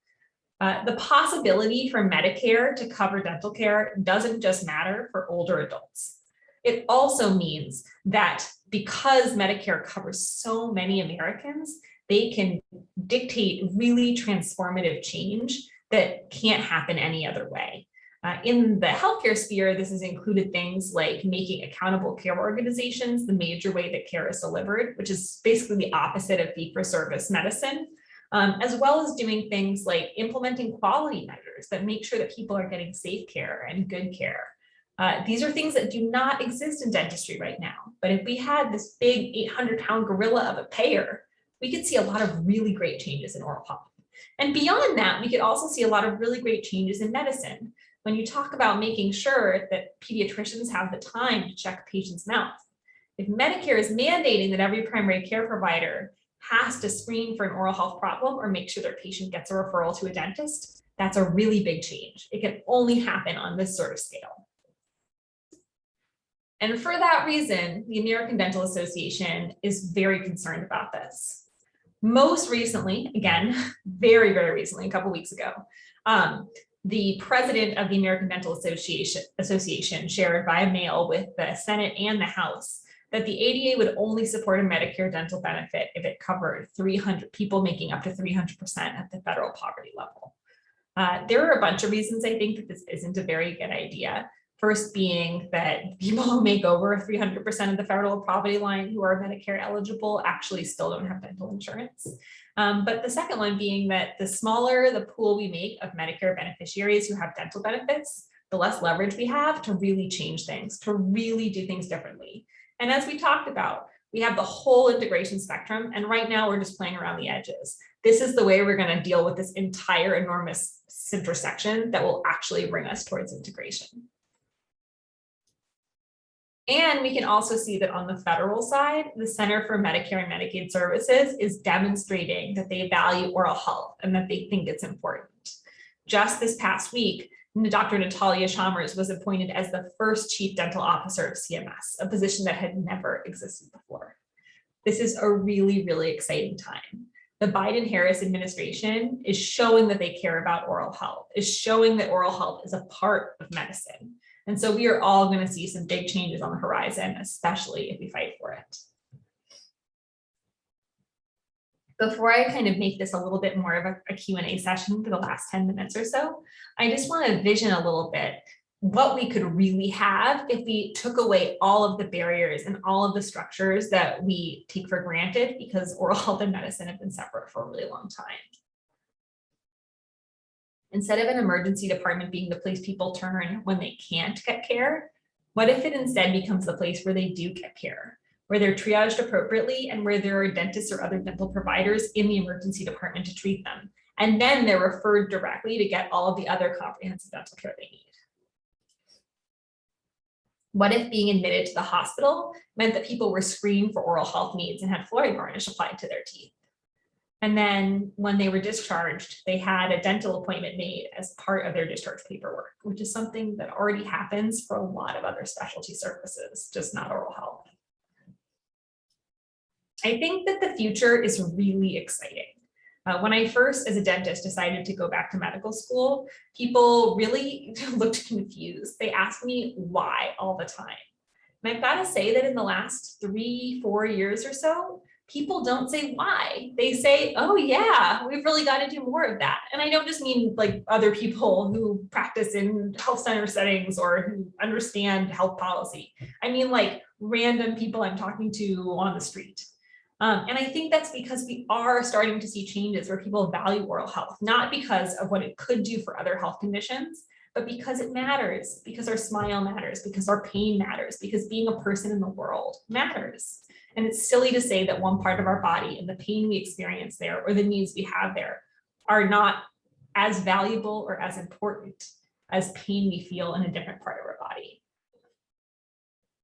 The possibility for Medicare to cover dental care doesn't just matter for older adults. It also means that because Medicare covers so many Americans, they can dictate really transformative change that can't happen any other way. In the healthcare sphere, this has included things like making accountable care organizations the major way that care is delivered, which is basically the opposite of fee-for-service medicine, as well as doing things like implementing quality measures that make sure that people are getting safe care and good care. These are things that do not exist in dentistry right now. But if we had this big 800-pound gorilla of a payer, we could see a lot of really great changes in oral health. And beyond that, we could also see a lot of really great changes in medicine. When you talk about making sure that pediatricians have the time to check a patient's mouth, if Medicare is mandating that every primary care provider has to screen for an oral health problem or make sure their patient gets a referral to a dentist, that's a really big change. It can only happen on this sort of scale. And for that reason, the American Dental Association is very concerned about this. Most recently, again, very, very recently, a couple weeks ago, the president of the American Dental Association shared via mail with the Senate and the House that the ADA would only support a Medicare dental benefit if it covered 300 people making up to 300% at the federal poverty level. There are a bunch of reasons I think that this isn't a very good idea. First being that people who make over 300% of the federal poverty line who are Medicare eligible actually still don't have dental insurance. But the second one being that the smaller the pool we make of Medicare beneficiaries who have dental benefits, the less leverage we have to really change things, to really do things differently. And as we talked about, we have the whole integration spectrum, and right now we're just playing around the edges. This is the way we're going to deal with this entire enormous intersection that will actually bring us towards integration. And we can also see that on the federal side, the Center for Medicare and Medicaid Services is demonstrating that they value oral health and that they think it's important. Just this past week, Dr. Natalia Chalmers was appointed as the first chief dental officer of CMS, a position that had never existed before. This is a really, really exciting time. The Biden-Harris administration is showing that they care about oral health, is showing that oral health is a part of medicine. And so we are all going to see some big changes on the horizon, especially if we fight for it. Before I kind of make this a little bit more of a Q&A session for the last 10 minutes or so, I just want to vision a little bit what we could really have if we took away all of the barriers and all of the structures that we take for granted because oral health and medicine have been separate for a really long time. Instead of an emergency department being the place people turn when they can't get care, what if it instead becomes the place where they do get care, where they're triaged appropriately and where there are dentists or other dental providers in the emergency department to treat them. And then they're referred directly to get all of the other comprehensive dental care they need. What if being admitted to the hospital meant that people were screened for oral health needs and had fluoride varnish applied to their teeth? And then when they were discharged, they had a dental appointment made as part of their discharge paperwork, which is something that already happens for a lot of other specialty services, just not oral health. I think that the future is really exciting. When I first, as a dentist, decided to go back to medical school, people really looked confused. They asked me why all the time. And I've got to say that in the last 3-4 years or so, people don't say why. They say, oh yeah, we've really got to do more of that. And I don't just mean like other people who practice in health center settings or who understand health policy. I mean like random people I'm talking to on the street. And I think that's because we are starting to see changes where people value oral health, not because of what it could do for other health conditions, but because it matters, because our smile matters, because our pain matters, because being a person in the world matters. And it's silly to say that one part of our body and the pain we experience there or the needs we have there are not as valuable or as important as pain we feel in a different part of our body.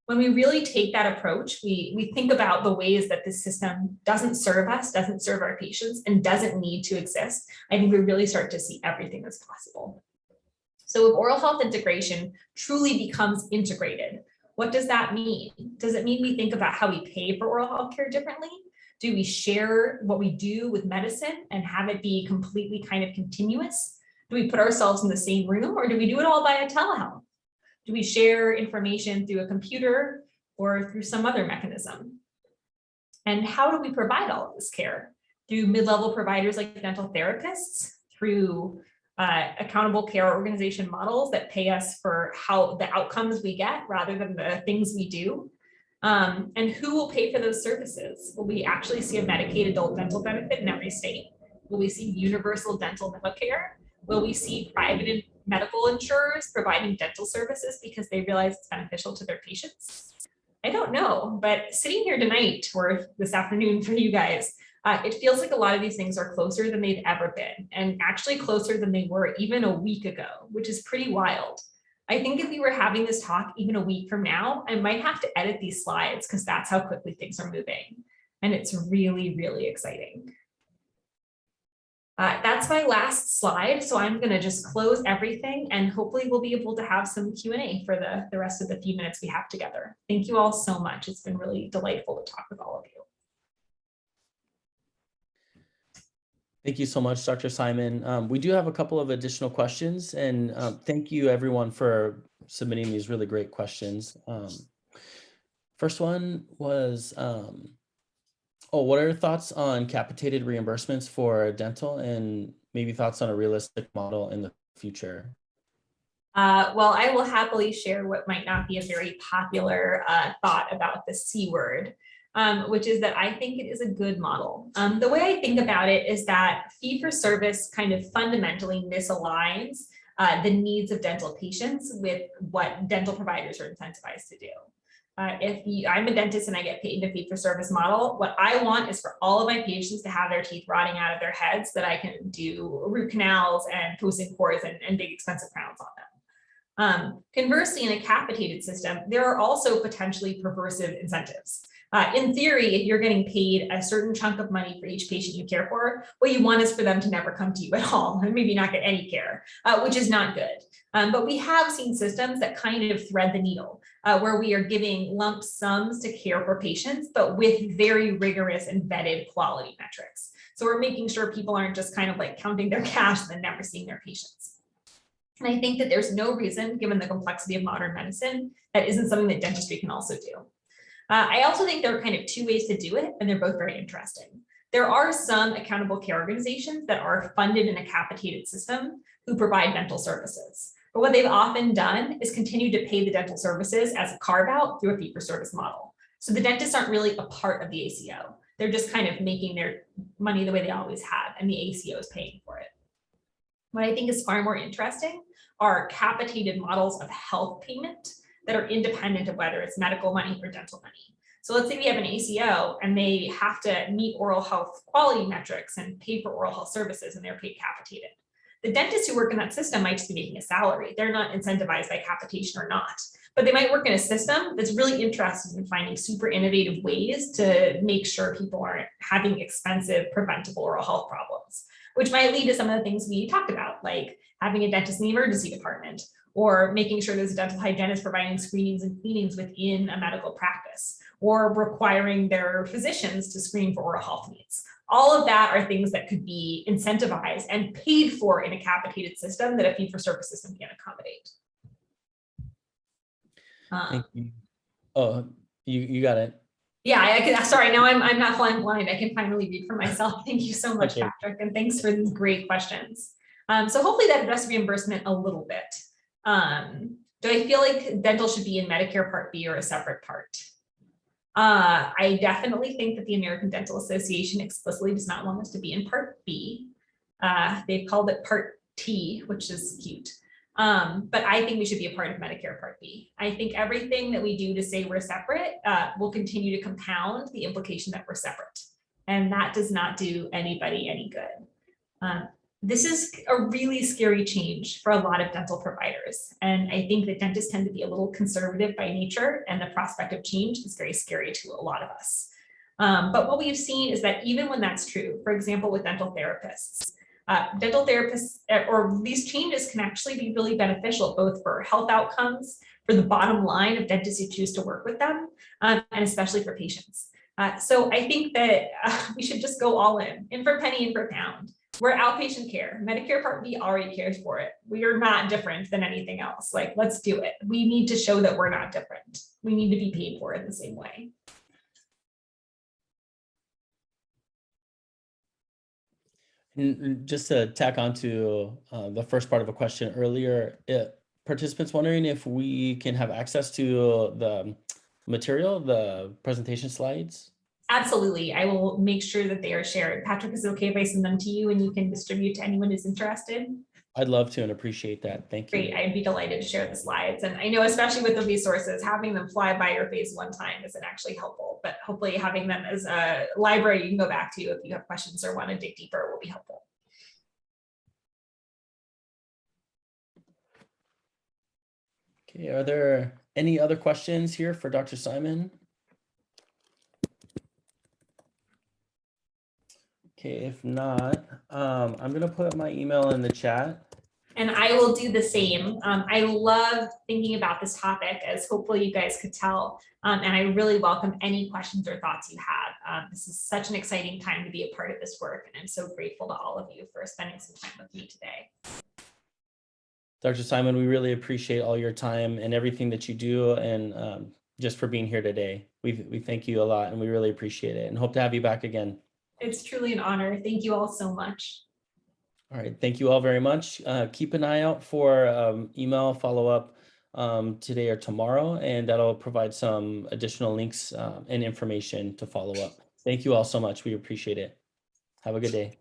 When we really take that approach, we think about the ways that this system doesn't serve us, doesn't serve our patients, and doesn't need to exist. I think we really start to see everything that's possible. So if oral health integration truly becomes integrated, what does that mean? Does it mean we think about how we pay for oral health care differently? Do we share what we do with medicine and have it be completely kind of continuous? Do we put ourselves in the same room or do we do it all via telehealth? Do we share information through a computer or through some other mechanism? And how do we provide all of this care? Through mid-level providers like dental therapists, through accountable care organization models that pay us for how the outcomes we get rather than the things we do. And who will pay for those services? Will we actually see a Medicaid adult dental benefit in every state? Will we see universal dental Medicare? Will we see private medical insurers providing dental services because they realize it's beneficial to their patients? I don't know, but sitting here tonight or this afternoon for you guys, it feels like a lot of these things are closer than they've ever been, and actually closer than they were even a week ago, which is pretty wild. I think if we were having this talk even a week from now, I might have to edit these slides because that's how quickly things are moving. And it's really, really exciting. That's my last slide. So I'm going to just close everything and hopefully we'll be able to have some Q&A for the rest of the few minutes we have together. Thank you all so much. It's been really delightful to talk with all of you. Thank you so much, Dr. Simon. We do have a couple of additional questions, and thank you everyone for submitting these really great questions. First one was, what are your thoughts on capitated reimbursements for dental, and maybe thoughts on a realistic model in the future? Well, I will happily share what might not be a very popular thought about the C word. Which is that I think it is a good model. The way I think about it is that fee-for-service kind of fundamentally misaligns the needs of dental patients with what dental providers are incentivized to do. I'm a dentist and I get paid in a fee-for-service model, what I want is for all of my patients to have their teeth rotting out of their heads, that I can do root canals and posing cords and big expensive crowns on them. Conversely, in a capitated system, there are also potentially perversive incentives. In theory, if you're getting paid a certain chunk of money for each patient you care for, what you want is for them to never come to you at all, and maybe not get any care, which is not good. But we have seen systems that kind of thread the needle, where we are giving lump sums to care for patients, but with very rigorous and vetted quality metrics. So we're making sure people aren't just kind of like counting their cash and then never seeing their patients. And I think that there's no reason, given the complexity of modern medicine, that isn't something that dentistry can also do. I also think there are kind of two ways to do it, and they're both very interesting. There are some accountable care organizations that are funded in a capitated system who provide dental services. But what they've often done is continue to pay the dental services as a carve out through a fee-for-service model. So the dentists aren't really a part of the ACO. They're just kind of making their money the way they always have, and the ACO is paying for it. What I think is far more interesting are capitated models of health payment that are independent of whether it's medical money or dental money. So let's say we have an ACO and they have to meet oral health quality metrics and pay for oral health services, and they're paid capitated. The dentists who work in that system might just be making a salary. They're not incentivized by capitation or not, but they might work in a system that's really interested in finding super innovative ways to make sure people aren't having expensive preventable oral health problems, which might lead to some of the things we talked about, like having a dentist in the emergency department, or making sure there's a dental hygienist providing screenings and cleanings within a medical practice, or requiring their physicians to screen for oral health needs. All of that are things that could be incentivized and paid for in a capitated system that a fee-for-service system can't accommodate. Thank you. Oh, you got it. Yeah, I can. Sorry, now I'm not flying blind. I can finally read for myself. Thank you so much, Okay. Patrick, and thanks for these great questions. So hopefully that addressed reimbursement a little bit. Do I feel like dental should be in Medicare Part B or a separate part? I definitely think that the American Dental Association explicitly does not want us to be in Part B. They've called it Part T, which is cute. But I think we should be a part of Medicare Part B. I think everything that we do to say we're separate will continue to compound the implication that we're separate. And that does not do anybody any good. This is a really scary change for a lot of dental providers. And I think that dentists tend to be a little conservative by nature, and the prospect of change is very scary to a lot of us. But what we've seen is that even when that's true, for example, with dental therapists or these changes can actually be really beneficial, both for health outcomes, for the bottom line of dentists who choose to work with them, and especially for patients. So I think that we should just go all in for a penny and for a pound. We're outpatient care. Medicare Part B already cares for it. We are not different than anything else. Like, let's do it. We need to show that we're not different. We need to be paid for it the same way. And just to tack on to the first part of a question earlier, participants wondering if we can have access to the material, the presentation slides. Absolutely. I will make sure that they are shared. Patrick, is it okay if I send them to you and you can distribute to anyone who's interested? I'd love to and appreciate that. Thank you. Great, I'd be delighted to share the slides. And I know especially with the resources, having them fly by your face one time isn't actually helpful, but hopefully having them as a library you can go back to if you have questions or want to dig deeper will be helpful. Okay, are there any other questions here for Dr. Simon? Okay, if not, I'm gonna put my email in the chat. And I will do the same. I love thinking about this topic, as hopefully you guys could tell. And I really welcome any questions or thoughts you have. This is such an exciting time to be a part of this work. And I'm so grateful to all of you for spending some time with me today. Dr. Simon, we really appreciate all your time and everything that you do, and just for being here today. We thank you a lot and we really appreciate it and hope to have you back again. It's truly an honor. Thank you all so much. All right, thank you all very much. Keep an eye out for email follow-up today or tomorrow, and that'll provide some additional links and information to follow up. Thank you all so much. We appreciate it. Have a good day.